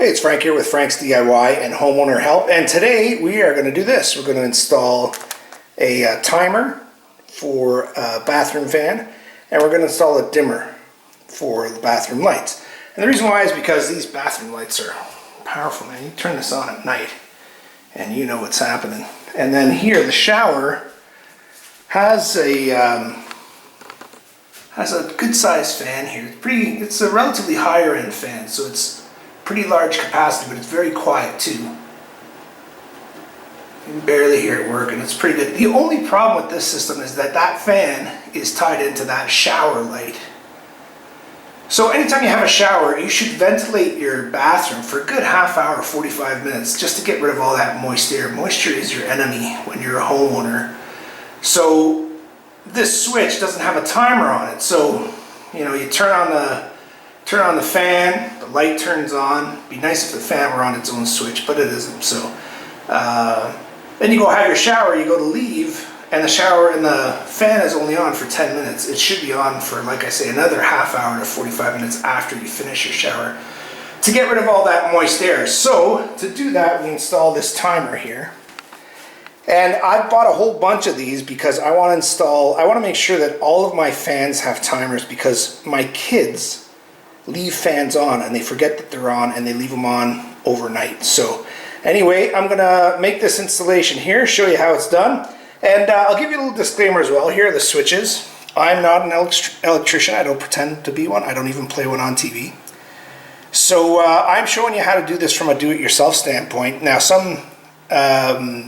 Hey, it's Frank here with Frank's DIY and Homeowner Help, and today we are going to do this. We're going to install a timer for a bathroom fan, and we're going to install a dimmer for the bathroom lights. And the reason why is because these bathroom lights are powerful, man. You turn this on at night and you know what's happening. And then here, the shower has a good sized fan here. It's a relatively higher end fan, so it's pretty large capacity, but it's very quiet too. You can barely hear it work, and it's pretty good. The only problem with this system is that that fan is tied into that shower light. So anytime you have a shower, you should ventilate your bathroom for a good half hour, 45 minutes, just to get rid of all that moist air. Moisture is your enemy when you're a homeowner. So this switch doesn't have a timer on it. So, you know, you turn on the fan, the light turns on. It'd be nice if the fan were on its own switch, but it isn't. So then you go have your shower, you go to leave, and the shower and the fan is only on for 10 minutes. It should be on for, like I say, another half hour to 45 minutes after you finish your shower to get rid of all that moist air. So to do that, we install this timer here. And I bought a whole bunch of these because I want to make sure that all of my fans have timers, because my kids leave fans on and they forget that they're on and they leave them on overnight. So anyway, I'm gonna make this installation here, show you how it's done, and I'll give you a little disclaimer as well. Here are the switches. I'm not an electrician. I don't pretend to be one. I don't even play one on TV. So I'm showing you how to do this from a do-it-yourself standpoint. Now, some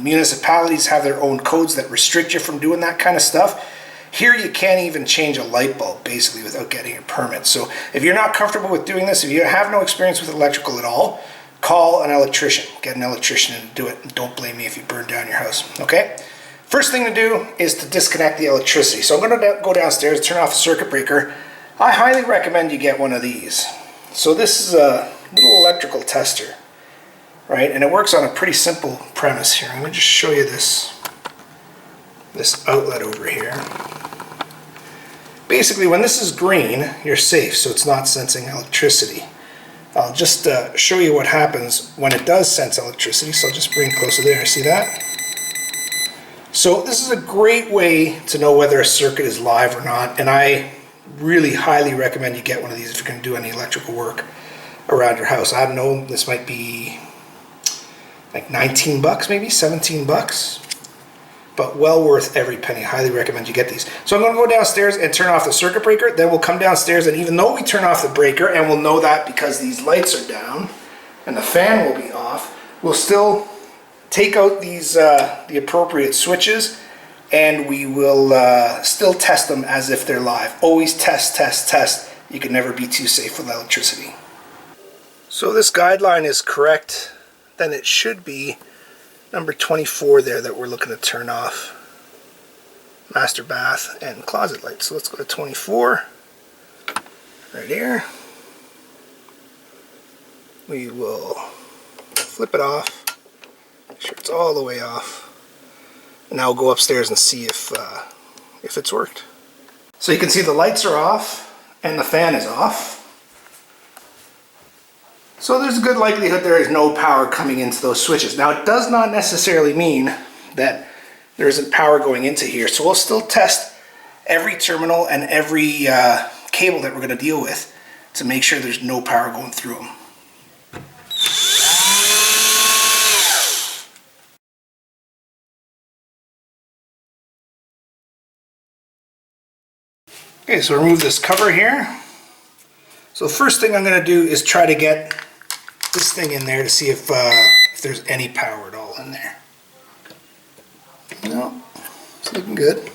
municipalities have their own codes that restrict you from doing that kind of stuff. Here you can't even change a light bulb basically without getting a permit. So if you're not comfortable with doing this, if you have no experience with electrical at all, call an electrician. Get an electrician to do it, and don't blame me if you burn down your house, okay? First thing to do is to disconnect the electricity. So I'm going to go downstairs, turn off the circuit breaker. I highly recommend you get one of these. So this is a little electrical tester, right? And it works on a pretty simple premise here. Let me just show you this outlet over here. Basically, when this is green, you're safe, so it's not sensing electricity. I'll just show you what happens when it does sense electricity, so I'll just bring it closer there. See that? So this is a great way to know whether a circuit is live or not, and I really highly recommend you get one of these if you're going to do any electrical work around your house. I don't know, this might be like 19 bucks, maybe 17 bucks. But well worth every penny. Highly recommend you get these. So I'm going to go downstairs and turn off the circuit breaker. Then we'll come downstairs, and even though we turn off the breaker, and we'll know that because these lights are down and the fan will be off, we'll still take out these the appropriate switches, and we will still test them as if they're live. Always test, test, test. You can never be too safe with electricity. So this guideline is correct. Then it should be number 24 there that we're looking to turn off. Master bath and closet lights. So let's go to 24. Right here. We will flip it off. Make sure it's all the way off. And now we'll go upstairs and see if it's worked. So you can see the lights are off and the fan is off. So there's a good likelihood there is no power coming into those switches. Now, it does not necessarily mean that there isn't power going into here. So we'll still test every terminal and every cable that we're going to deal with to make sure there's no power going through them. Okay, so remove this cover here. So the first thing I'm going to do is try to get this thing in there to see if there's any power at all in there. No, it's looking good.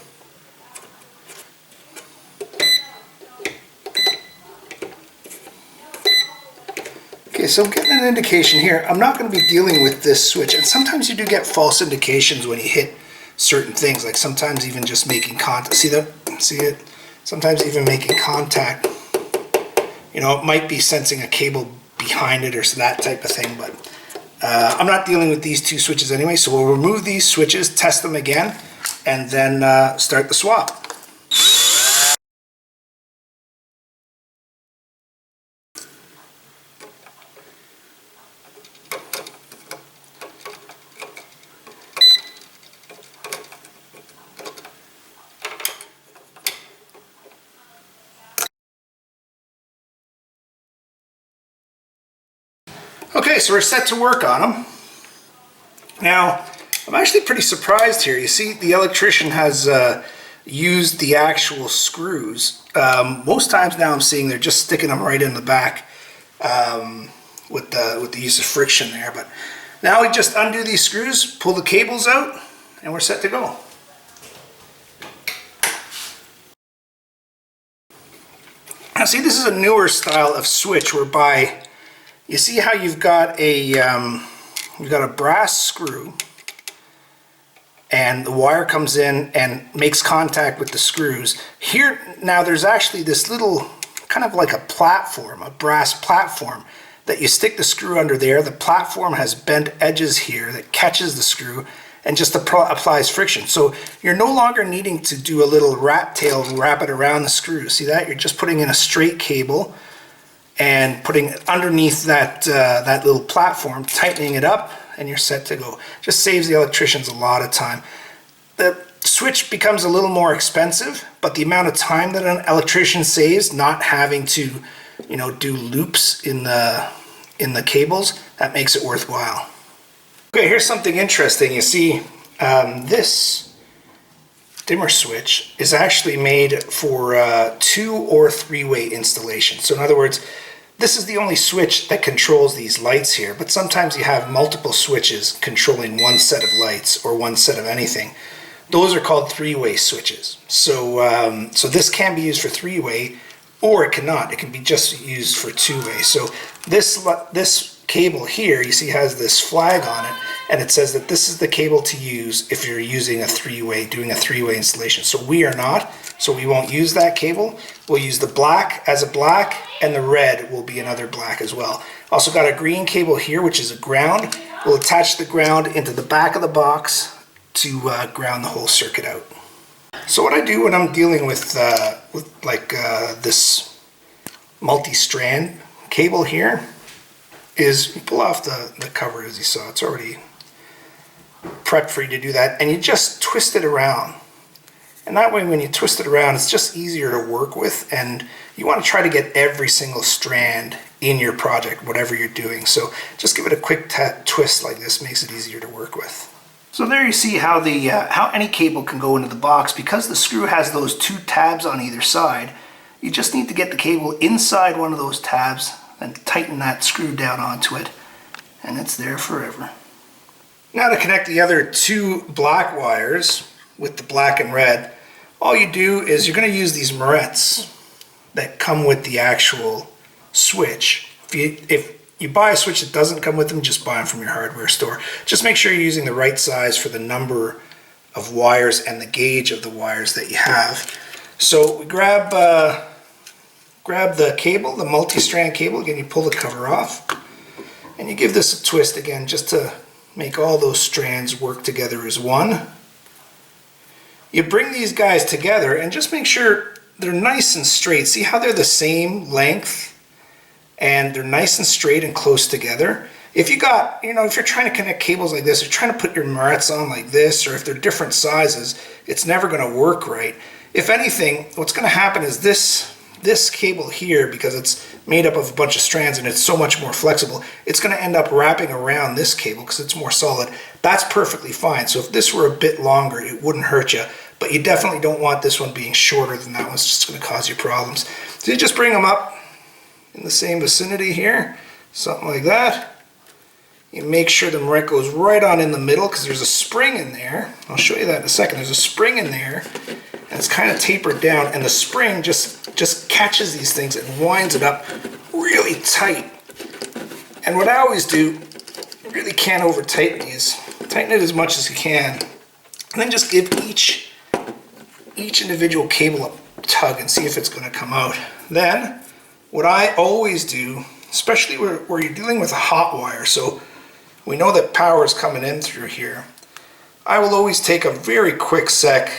Okay, so I'm getting an indication here. I'm not going to be dealing with this switch, and sometimes you do get false indications when you hit certain things, like sometimes even just making contact. See that? See it? Sometimes even making contact. You know, it might be sensing a cable behind it or that type of thing, but I'm not dealing with these two switches anyway, so we'll remove these switches, test them again, and then start the swap. Okay, so we're set to work on them. Now, I'm actually pretty surprised here. You see, the electrician has used the actual screws. Most times now I'm seeing they're just sticking them right in the back with the use of friction there. But now we just undo these screws, pull the cables out, and we're set to go. Now see, this is a newer style of switch whereby you see how you've got a brass screw, and the wire comes in and makes contact with the screws. Here now there's actually this little kind of like a platform, a brass platform, that you stick the screw under there. The platform has bent edges here that catches the screw and just applies friction. So you're no longer needing to do a little rat tail wrap it around the screw. See that? You're just putting in a straight cable and putting it underneath that little platform, tightening it up, and you're set to go. Just saves the electricians a lot of time. The switch becomes a little more expensive, but the amount of time that an electrician saves not having to, you know, do loops in the cables, that makes it worthwhile. Okay, here's something interesting. You see, this dimmer switch is actually made for 2 or 3-way installation. So in other words, this is the only switch that controls these lights here, but sometimes you have multiple switches controlling one set of lights or one set of anything. Those are called 3-way switches. So, so this can be used for 3-way, or it cannot. It can be just used for 2-way. So this cable here, you see, has this flag on it, and it says that this is the cable to use if you're using a 3-way, doing a 3-way installation. So we are not, so we won't use that cable. We'll use the black as a black, and the red will be another black as well. Also got a green cable here, which is a ground. We'll attach the ground into the back of the box to ground the whole circuit out. So what I do when I'm dealing with this multi-strand cable here is you pull off the cover, as you saw. It's already prepped for you to do that, and you just twist it around. And that way, when you twist it around, it's just easier to work with, and you want to try to get every single strand in your project, whatever you're doing. So just give it a quick twist like this, makes it easier to work with. So there you see how how any cable can go into the box. Because the screw has those 2 tabs on either side, you just need to get the cable inside one of those tabs and tighten that screw down onto it, and it's there forever. Now to connect the other 2 black wires with the black and red, all you do is you're going to use these marettes that come with the actual switch. If you buy a switch that doesn't come with them, just buy them from your hardware store. Just make sure you're using the right size for the number of wires and the gauge of the wires that you have. So we grab the cable, the multi-strand cable. Again, you pull the cover off, and you give this a twist again just to make all those strands work together as one. You bring these guys together and just make sure they're nice and straight. See how they're the same length and they're nice and straight and close together? If you got, if you're trying to connect cables like this, or trying to put your marettes on like this, or if they're different sizes, it's never going to work right. If anything, what's going to happen is this cable here, because it's made up of a bunch of strands and it's so much more flexible, it's going to end up wrapping around this cable because it's more solid. That's perfectly fine. So if this were a bit longer, it wouldn't hurt you, but you definitely don't want this one being shorter than that one. It's just going to cause you problems. So you just bring them up in the same vicinity here, something like that. You make sure the marette goes right on in the middle, because there's a spring in there. I'll show you that in a second. There's a spring in there, and it's kind of tapered down, and the spring just catches these things and winds it up really tight. And what I always do, you really can't over tighten these. Tighten it as much as you can, and then just give each individual cable a tug and see if it's going to come out. Then what I always do, especially where you're dealing with a hot wire, so we know that power is coming in through here, I will always take a very quick sec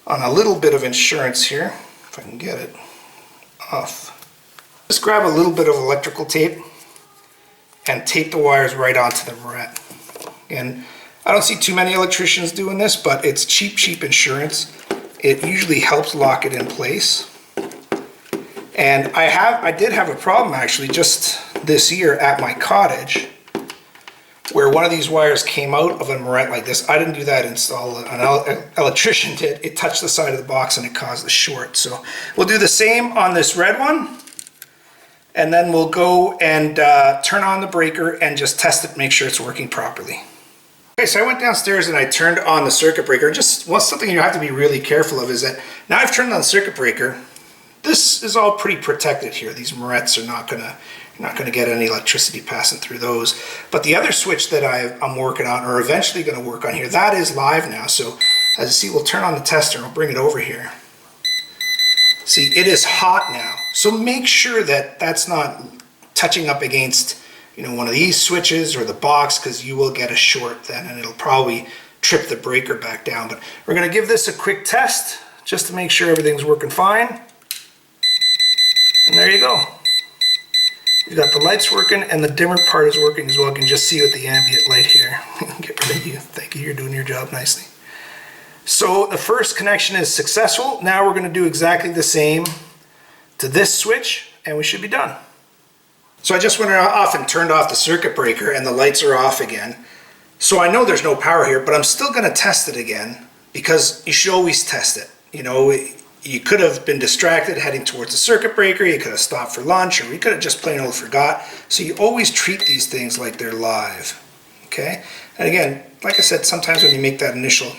on a little bit of insurance here, if I can get it off. Just grab a little bit of electrical tape and tape the wires right onto the marette. And I don't see too many electricians doing this, but it's cheap insurance. It usually helps lock it in place. And I did have a problem actually just this year at my cottage where one of these wires came out of a marette like this. I didn't do that install, an electrician did. It touched the side of the box and it caused the short. So we'll do the same on this red one. And then we'll go and turn on the breaker and just test it, make sure it's working properly. Okay, so I went downstairs and I turned on the circuit breaker. Just something you have to be really careful of is that now I've turned on the circuit breaker. This is all pretty protected here. These marettes are not gonna, you're not gonna get any electricity passing through those. But the other switch that I'm working on, or eventually gonna work on here, that is live now. So as you see, we'll turn on the tester and we'll bring it over here. See, it is hot now. So make sure that that's not touching up against, you know, one of these switches or the box, because you will get a short then and it'll probably trip the breaker back down. But we're gonna give this a quick test just to make sure everything's working fine. And there you go. You've got the lights working and the dimmer part is working as well. You can just see with the ambient light here. Get rid of you. Thank you, you're doing your job nicely. So the first connection is successful. Now we're going to do exactly the same to this switch and we should be done. So I just went off and turned off the circuit breaker and the lights are off again. So I know there's no power here, but I'm still going to test it again because you should always test it. You know, you could have been distracted heading towards the circuit breaker, you could have stopped for lunch, or you could have just plain old forgot. So you always treat these things like they're live, okay? And again, like I said, sometimes when you make that initial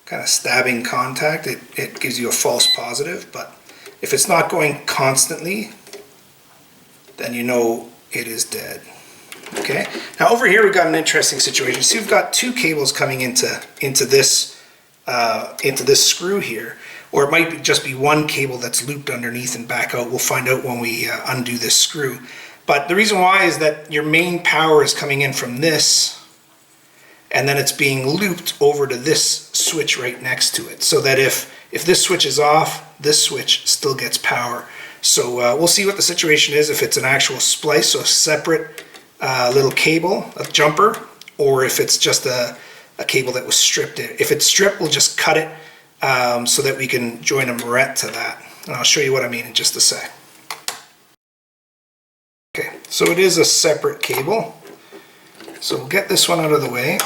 kind of stabbing contact, it gives you a false positive, but if it's not going constantly, then you know it is dead, okay? Now over here we've got an interesting situation. See, we've got two cables coming into this screw here. Or it might just be one cable that's looped underneath and back out. We'll find out when we undo this screw. But the reason why is that your main power is coming in from this, and then it's being looped over to this switch right next to it. So that if this switch is off, this switch still gets power. So we'll see what the situation is, if it's an actual splice, so a separate little cable, a jumper, or if it's just a cable that was stripped. If it's stripped, we'll just cut it so that we can join a marette to that. And I'll show you what I mean in just a sec. Okay, so it is a separate cable. So we'll get this one out of the way.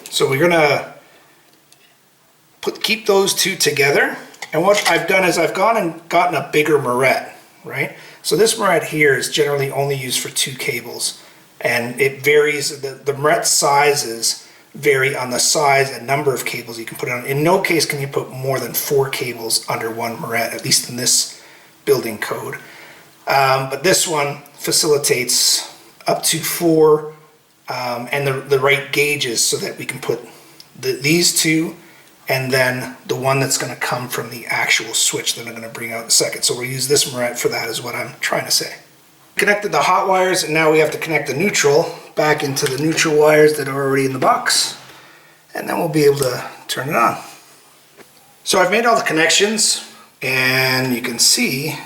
So we're gonna keep those two together. And what I've done is I've gone and gotten a bigger marette, right? So this marette here is generally only used for two cables. And it varies, the marette sizes vary on the size and number of cables you can put on. In no case can you put more than 4 cables under one marette, at least in this building code. But this one facilitates up to 4 and the right gauges so that we can put these two and then the one that's going to come from the actual switch that I'm going to bring out in a second. So we'll use this marette for that, is what I'm trying to say. Connected the hot wires, and now we have to connect the neutral back into the neutral wires that are already in the box, and then we'll be able to turn it on. So I've made all the connections, and you can see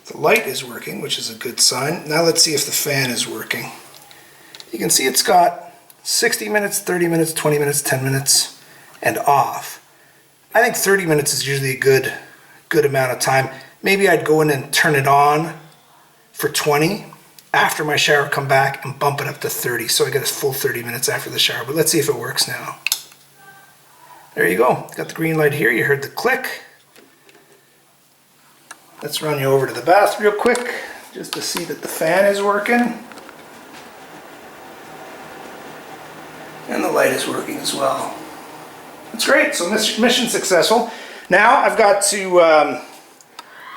the light is working, which is a good sign. Now let's see if the fan is working. You can see it's got 60 minutes, 30 minutes, 20 minutes, 10 minutes, and off. I think 30 minutes is usually a good amount of time. Maybe I'd go in and turn it on for 20 after my shower, come back and bump it up to 30, so I get a full 30 minutes after the shower. But let's see if it works now. There you go, got the green light here, you heard the click. Let's run you over to the bath real quick just to see that the fan is working. And the light is working as well. That's great, so mission successful. Now I've got to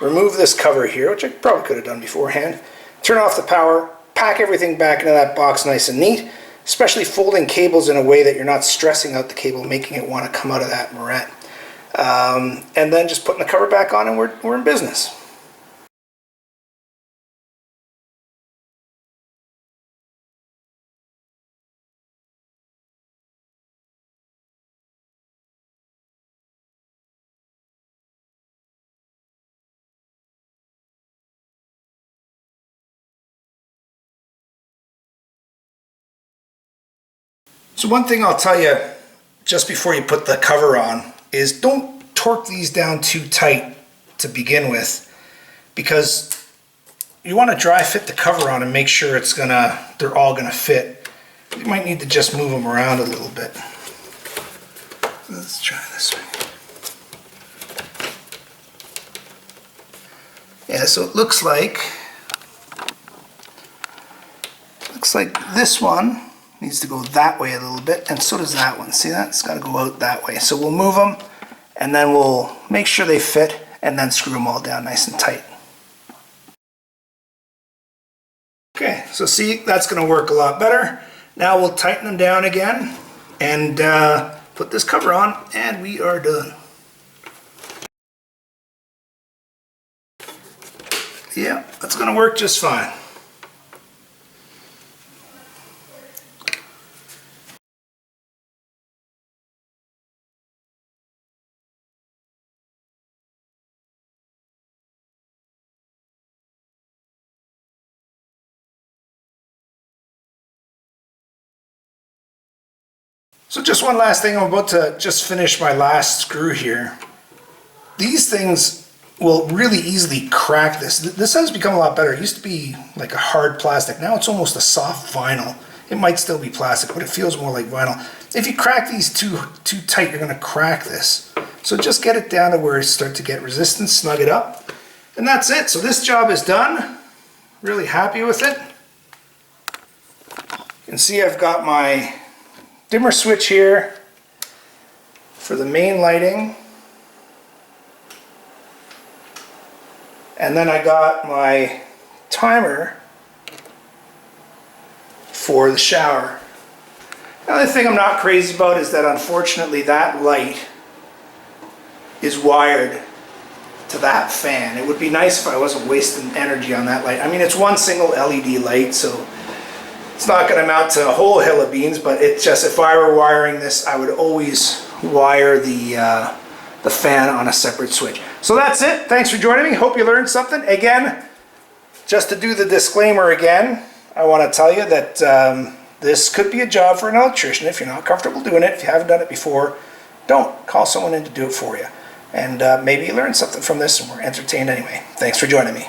remove this cover here, which I probably could have done beforehand. Turn off the power, pack everything back into that box nice and neat, especially folding cables in a way that you're not stressing out the cable, making it want to come out of that marette. And then just putting the cover back on and we're in business. So one thing I'll tell you just before you put the cover on is don't torque these down too tight to begin with, because you want to dry fit the cover on and make sure they're all gonna fit. You might need to just move them around a little bit. Let's try this way. Yeah, so it looks like this one needs to go that way a little bit, and so does that one. See that? It's got to go out that way. So we'll move them, and then we'll make sure they fit, and then screw them all down nice and tight. Okay, so see, that's going to work a lot better. Now we'll tighten them down again, and put this cover on, and we are done. Yeah, that's going to work just fine. So just one last thing, I'm about to just finish my last screw here. These things will really easily crack this. This has become a lot better. It used to be like a hard plastic. Now it's almost a soft vinyl. It might still be plastic, but it feels more like vinyl. If you crack these too tight, you're going to crack this. So just get it down to where it starts to get resistance, snug it up, and that's it. So this job is done. Really happy with it. You can see I've got my dimmer switch here for the main lighting. And then I got my timer for the shower. The other thing I'm not crazy about is that unfortunately that light is wired to that fan. It would be nice if I wasn't wasting energy on that light. I mean, it's one single LED light, so it's not going to amount to a whole hill of beans, but it's just, if I were wiring this, I would always wire the fan on a separate switch. So that's it. Thanks for joining me. Hope you learned something. Again, just to do the disclaimer again, I want to tell you that this could be a job for an electrician. If you're not comfortable doing it, if you haven't done it before, don't. Call someone in to do it for you. And maybe you learned something from this and were entertained anyway. Thanks for joining me.